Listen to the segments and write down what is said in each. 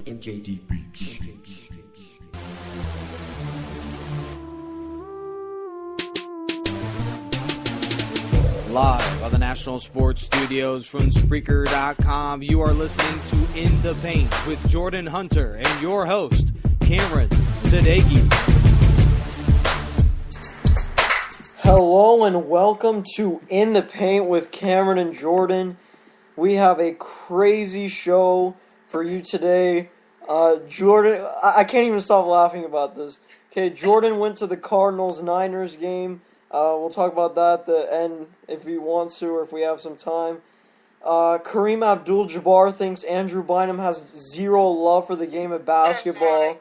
MJD Beats. Live on the National Sports Studios from Spreaker.com, you are listening to In the Paint with Jordan Hunter and your host, Cameron Sadeghi. Hello and welcome to In the Paint with Cameron and Jordan. We have a crazy show for you today. Jordan, I can't even stop laughing about this. Okay, Jordan went to the Cardinals-Niners game. We'll talk about that at the end if you want to or if we have some time. Kareem Abdul-Jabbar thinks Andrew Bynum has zero love for the game of basketball.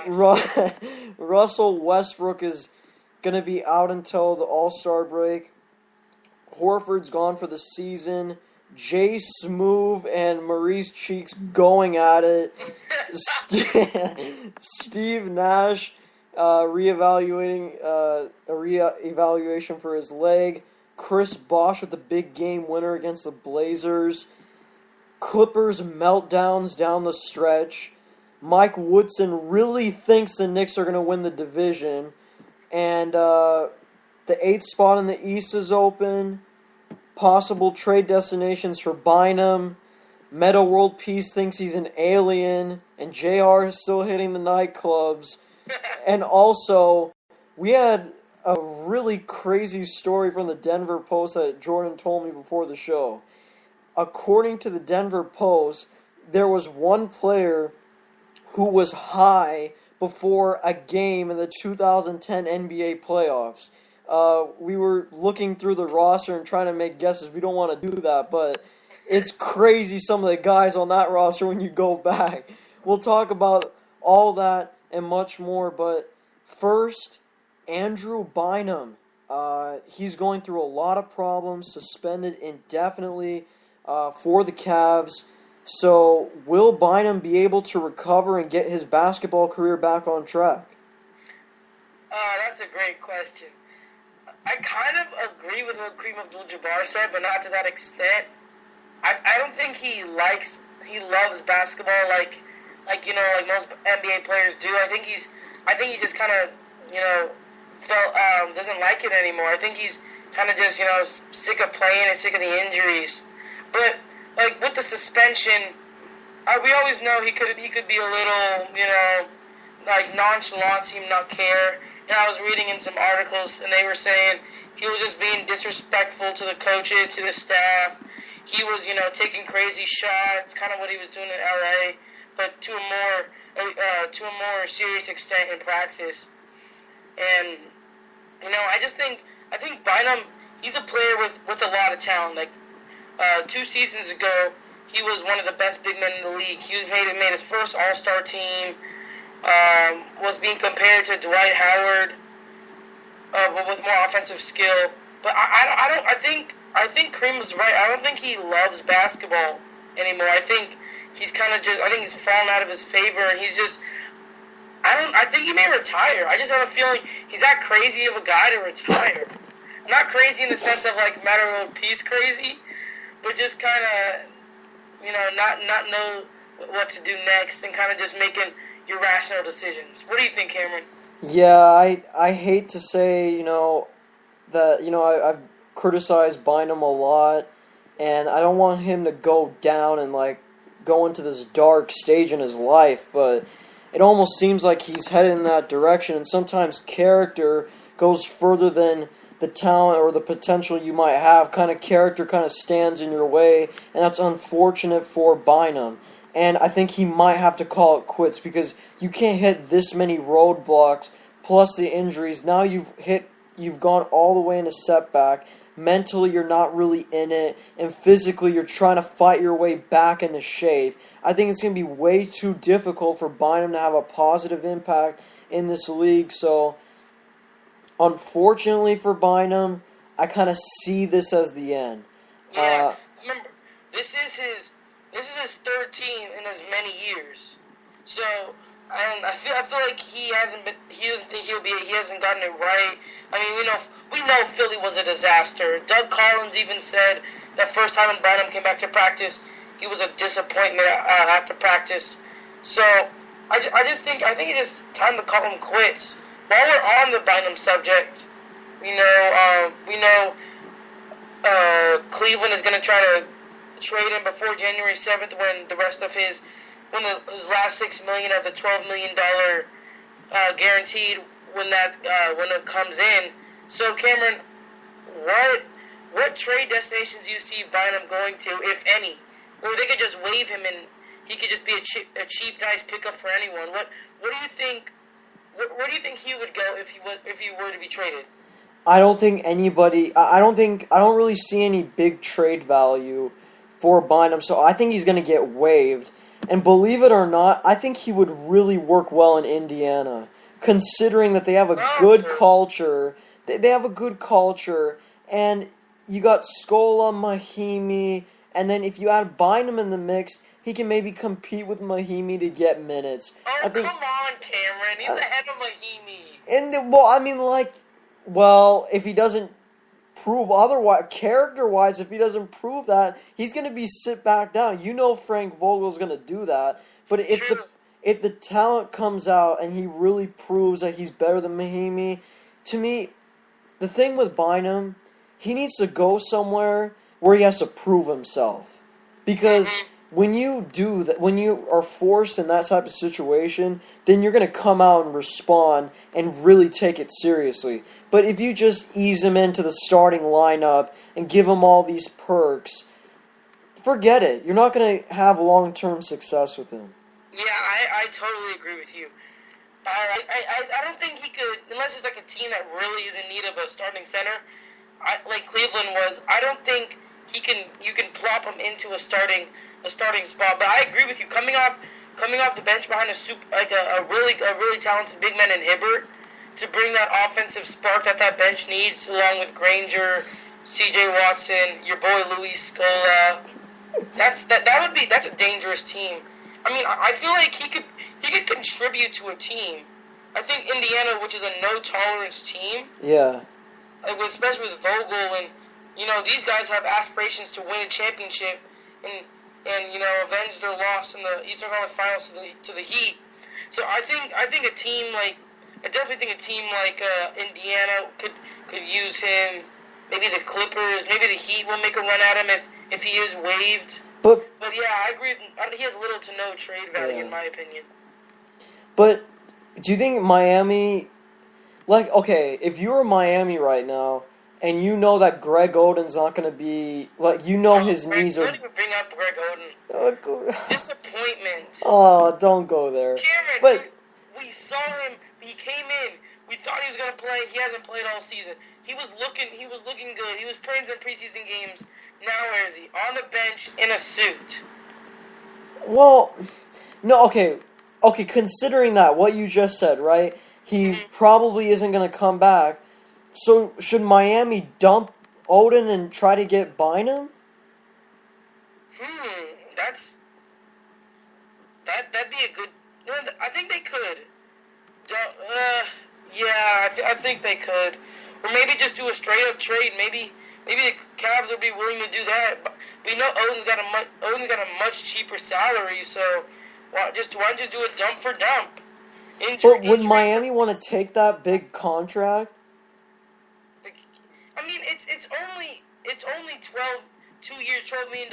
Oh Russell Westbrook is going to be out until the All-Star break. Horford's gone for the season. Jay Smoove and Maurice Cheeks going at it. Steve Nash reevaluating a reevaluation for his leg. Chris Bosh with the big game winner against the Blazers. Clippers meltdowns down the stretch. Mike Woodson really thinks the Knicks are going to win the division. And the 8th spot in the East is open. Possible trade destinations for Bynum. Meta World Peace thinks he's an alien. And JR is still hitting the nightclubs. And also, we had a really crazy story from the Denver Post that Jordan told me before the show. According to the Denver Post, there was one player who was high before a game in the 2010 NBA playoffs. We were looking through the roster and trying to make guesses. We don't want to do that, but it's crazy some of the guys on that roster when you go back. We'll talk about all that and much more, but first, Andrew Bynum. He's going through a lot of problems, suspended indefinitely for the Cavs. So, will Bynum be able to recover and get his basketball career back on track? That's a great question. I kind of agree with what Kareem Abdul-Jabbar said, but not to that extent. I don't think he loves basketball like most NBA players do. I think he just kind of doesn't like it anymore. I think he's kind of just sick of playing and sick of the injuries. But like with the suspension, we always know he could be a little nonchalant, seem not care. And I was reading in some articles, and they were saying he was just being disrespectful to the coaches, to the staff. He was, taking crazy shots, kind of what he was doing in LA, but to a more serious extent in practice. And I think Bynum, he's a player with a lot of talent. Like 2 seasons ago, he was one of the best big men in the league. He made his first All-Star team. Was being compared to Dwight Howard, but with more offensive skill. But I think Kareem was right. I don't think he loves basketball anymore. I think he's he's fallen out of his favor, and he's just. I think he may retire. I just have a feeling he's that crazy of a guy to retire. Not crazy in the sense of like Meta World Peace crazy, but just kind of, not know what to do next and kind of just making irrational decisions. What do you think, Cameron? Yeah, I hate to say, that, I've criticized Bynum a lot, and I don't want him to go down and, go into this dark stage in his life, but it almost seems like he's headed in that direction, and sometimes character goes further than the talent or the potential you might have. Character kind of stands in your way, and that's unfortunate for Bynum. And I think he might have to call it quits because you can't hit this many roadblocks plus the injuries. Now you've gone all the way in a setback. Mentally, you're not really in it. And physically, you're trying to fight your way back into shape. I think it's going to be way too difficult for Bynum to have a positive impact in this league. So, unfortunately for Bynum, I kind of see this as the end. Yeah, remember, this is his third team in as many years. So, and I feel like he doesn't think he hasn't gotten it right. I mean, we know Philly was a disaster. Doug Collins even said that first time when Bynum came back to practice, he was a disappointment after practice. So I just think it is time to call him quits. While we're on the Bynum subject, we know Cleveland is going to try to trade him before January 7th when the rest of his last $6 million of the $12 million guaranteed when it comes in. So Cameron, what trade destinations do you see Bynum going to, if any? Or they could just waive him and he could just be a cheap, nice pickup for anyone. What do you think? Where do you think he would go if he were to be traded? I don't think anybody. I don't really see any big trade value for Bynum, so I think he's going to get waived. And believe it or not, I think he would really work well in Indiana, considering that they have a good culture. They have a good culture, and you got Scola, Mahimi, and then if you add Bynum in the mix, he can maybe compete with Mahimi to get minutes. Oh, come on, Cameron. He's ahead of Mahimi. If he doesn't prove otherwise, character-wise, if he doesn't prove that, he's going to be sit back down. You know Frank Vogel's going to do that. But if the talent comes out and he really proves that he's better than Mahimi, to me, the thing with Bynum, he needs to go somewhere where he has to prove himself. Because when you do that, when you are forced in that type of situation, then you're going to come out and respond and really take it seriously. But if you just ease him into the starting lineup and give him all these perks, forget it. You're not going to have long-term success with him. Yeah, I totally agree with you. I don't think he could, unless it's like a team that really is in need of a starting center, like Cleveland was. I don't think you can plop him into a starting spot. But I agree with you. Coming off the bench behind a really talented big man in Hibbert to bring that offensive spark that bench needs, along with Granger, C.J. Watson, your boy Luis Scola. That's a dangerous team. I mean, I feel like he could contribute to a team. I think Indiana, which is a no tolerance team. Yeah. Especially with Vogel and these guys have aspirations to win a championship and avenge their loss in the Eastern Conference Finals to the Heat. So I definitely think a team like Indiana could use him. Maybe the Clippers, maybe the Heat will make a run at him if he is waived. But yeah, I agree. He has little to no trade value in my opinion. But do you think Miami, if you were Miami right now, and you know that Greg Oden's not going to be, his knees are... Don't even bring up Greg Oden. Disappointment. Oh, don't go there. Cameron, we saw him. He came in. We thought he was going to play. He hasn't played all season. He was looking good. He was playing some preseason games. Now where is he? On the bench in a suit. Well, no, okay, considering that, what you just said, right? He probably isn't going to come back. So, should Miami dump Oden and try to get Bynum? That'd be a good... No, I think they could. I think they could. Or maybe just do a straight-up trade. Maybe the Cavs would be willing to do that. But we know Oden's got a much cheaper salary, so why don't you just do a dump for dump? But would Miami want to take that big contract? I mean, it's only 2 years, $12 million.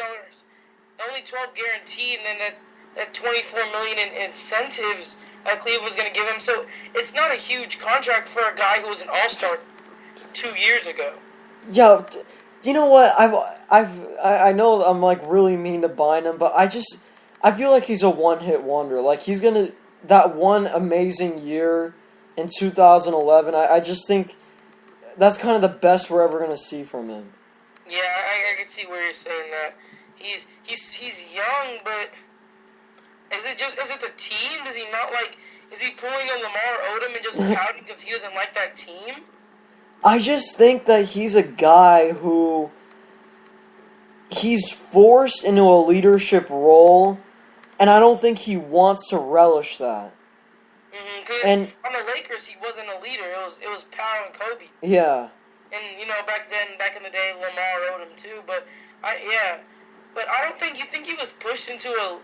Only 12 guaranteed, and then that $24 million in incentives that Cleveland's going to give him. So it's not a huge contract for a guy who was an all-star 2 years ago. Yeah, you know what? I know I'm really mean to Bynum, but I feel like he's a one-hit wonder. He's gonna that one amazing year in 2011. I just think that's kind of the best we're ever gonna see from him. Yeah, I can see where you're saying that. He's young, but is it the team? Is he pulling a Lamar Odom and just pouting because he doesn't like that team? I just think that he's a guy who he's forced into a leadership role, and I don't think he wants to relish that. And on the Lakers, he wasn't a leader. It was Powell and Kobe. Yeah. And back in the day, Lamar Odom too. But I don't think he was pushed into a.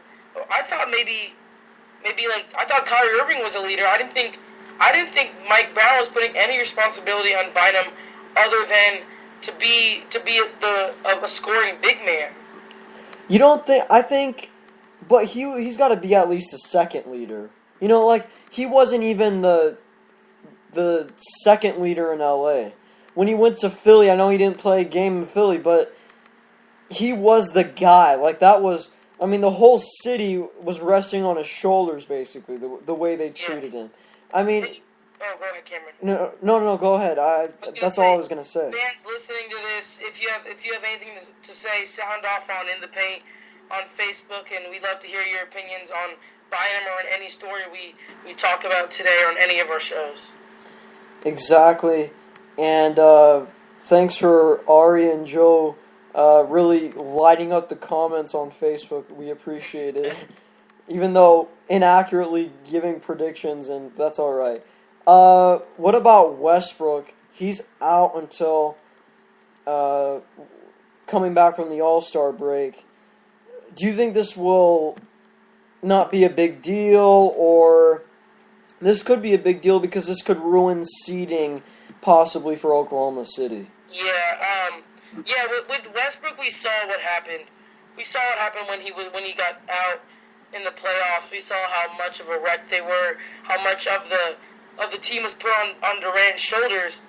I thought maybe maybe like I thought Kyrie Irving was a leader. I didn't think Mike Brown was putting any responsibility on Bynum other than to be a scoring big man. You don't think? I think, but he's got to be at least the second leader. You know, like he wasn't even the second leader in LA. When he went to Philly, I know he didn't play a game in Philly, but he was the guy. Like that was, I mean, the whole city was resting on his shoulders, basically. The way they treated him. I mean, oh, go ahead, Cameron. No, go ahead. That's all I was gonna say. Fans listening to this, if you have anything to say, sound off on In the Paint on Facebook, and we'd love to hear your opinions on Bynum or in any story we talk about today or on any of our shows. Exactly, and thanks for Ari and Joe really lighting up the comments on Facebook. We appreciate it, even though inaccurately giving predictions, and that's all right. What about Westbrook? He's out until coming back from the All-Star break. Do you think this will not be a big deal, or this could be a big deal because this could ruin seeding possibly for Oklahoma City? Yeah, with Westbrook, we saw what happened. We saw what happened when he got out in the playoffs. We saw how much of a wreck they were, how much of the team was put on Durant's shoulders.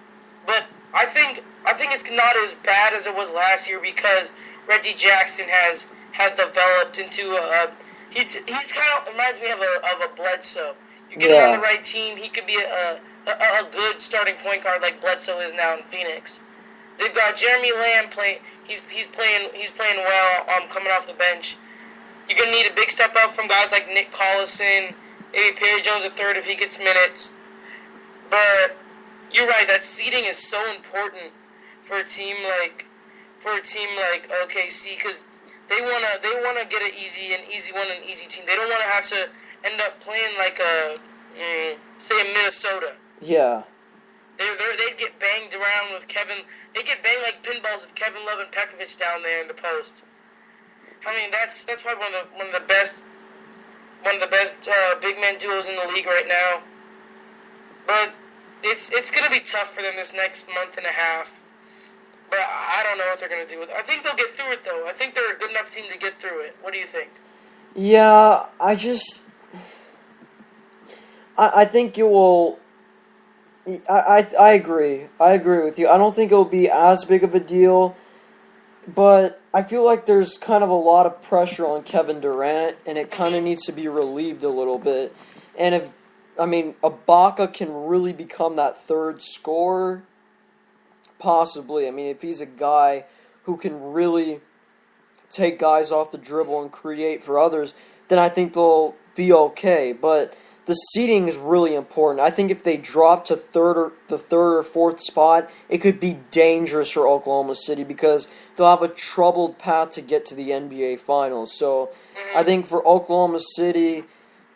But I think it's not as bad as it was last year because Reggie Jackson has developed into he's kind of reminds me of a Bledsoe. You get him on the right team, he could be a good starting point guard like Bledsoe is now in Phoenix. They've got Jeremy Lamb playing. He's playing well. Coming off the bench. You're gonna need a big step up from guys like Nick Collison, maybe Perry Jones III if he gets minutes. But you're right. That seeding is so important for a team like OKC because they wanna get an easy team. They don't want to have to end up playing like say Minnesota. Yeah. They'd get banged around with Kevin. They get banged like pinballs with Kevin Love and Pekovic down there in the post. I mean, that's probably one of the best big man duos in the league right now. But it's gonna be tough for them this next month and a half. But I don't know what they're gonna do with it. I think they'll get through it though. I think they're a good enough team to get through it. What do you think? Yeah, I think it will. I agree. I agree with you. I don't think it will be as big of a deal, but I feel like there's kind of a lot of pressure on Kevin Durant, and it kind of needs to be relieved a little bit. And Ibaka can really become that third scorer, possibly. I mean, if he's a guy who can really take guys off the dribble and create for others, then I think they'll be okay. But the seeding is really important. I think if they drop to the third or fourth spot, it could be dangerous for Oklahoma City because they'll have a troubled path to get to the NBA Finals. So I think for Oklahoma City,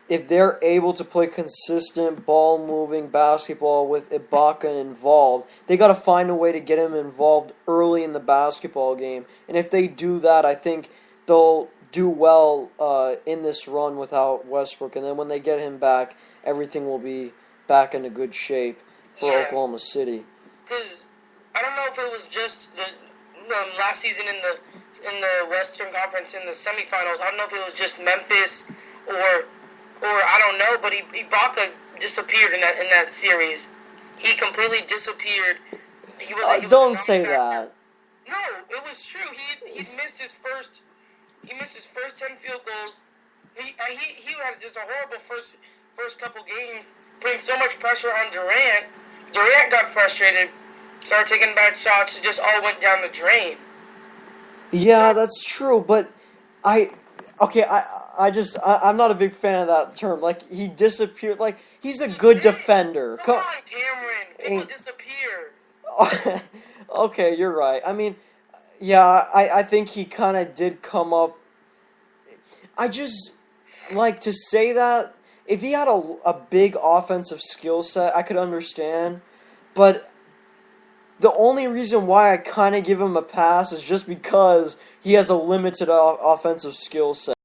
if they're able to play consistent ball-moving basketball with Ibaka involved, they got to find a way to get him involved early in the basketball game. And if they do that, I think they'll do well in this run without Westbrook, and then when they get him back, everything will be back into good shape for Oklahoma City. Because I don't know if it was just the last season in the Western Conference in the semifinals. I don't know if it was just Memphis or I don't know, but Ibaka disappeared in that series. He completely disappeared. He was don't say that. No, it was true. He missed his first. He missed his first 10 field goals. He had just a horrible first couple games, putting so much pressure on Durant. Durant got frustrated, started taking bad shots. It just all went down the drain. Yeah, that's true, but I'm not a big fan of that term. Like, he disappeared. Like, he's a good defender. Come on, Cameron. People disappear. Okay, you're right. I mean, yeah, I think he kind of did come up. I just like to say that if he had a big offensive skill set, I could understand. But the only reason why I kind of give him a pass is just because he has a limited offensive skill set.